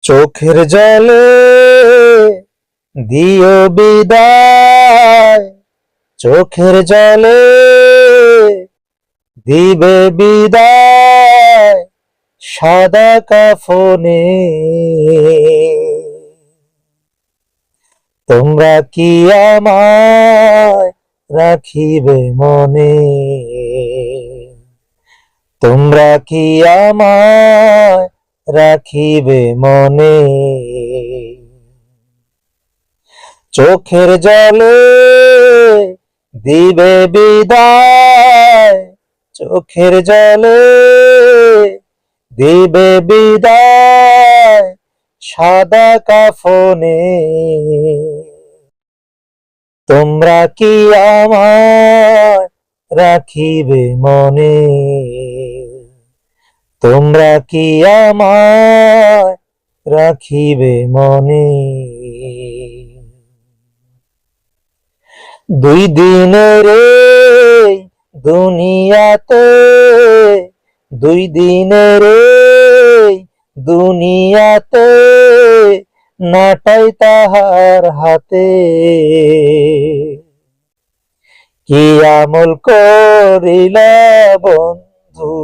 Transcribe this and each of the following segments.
চোখের জলে দিও বিদায়, চোখের জলে দিবে বিদায় সাদা কাফনে। তোমরা কি আমায় রাখিবে মনে? তোমরা কি আমায় রাখিবে মনে? চোখের জলে দিবে বিদায়, চোখের জলে দিবে বিদায় সাদা কাফনে। তোমরা কি আমায় রাখিবে মনে? তোমরা কি আমায় রাখিবে মনে? দুই দিনের এই দুনিয়াতে, দুই দিনের এই দুনিয়াতে নাটাই তাহার হাতে। কি আমল করিলা বন্ধু,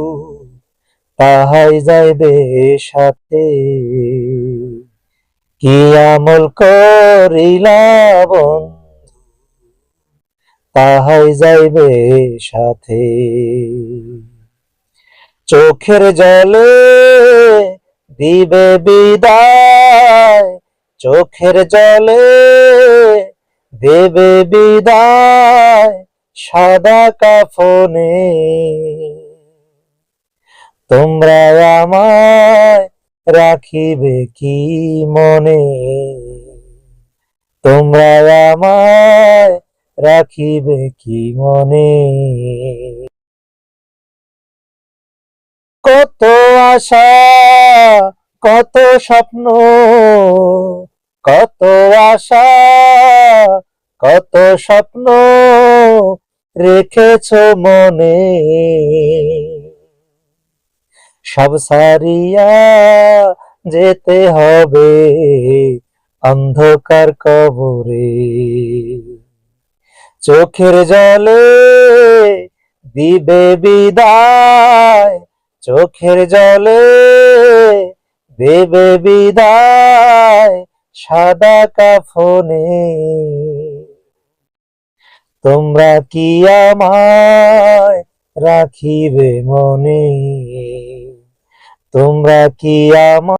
তাহাই যাইবে সাথে। কি আমল করিলা বন্ধু, তাহাই যাইবে সাথে। চোখের জলে দিবে বিদায়, চোখের জলে দেবে বিদায় সাদা কাফনে। তোমরা আমায় রাখিবে কি মনে? তোমরা আমায় রাখিবে কি মনে? কত আশা, কত স্বপ্ন, কত আশা, কত স্বপ্ন রেখেছ মনে। সব সারিয়া যেতে হবে অন্ধকার কবরে। চোখের জলে দিবে বিদায়, চোখের জলে দেবে বিদায় সাদা কাফনে। তোমরা কি আমায় রাখিবে মনে? তোমরা কি আমায়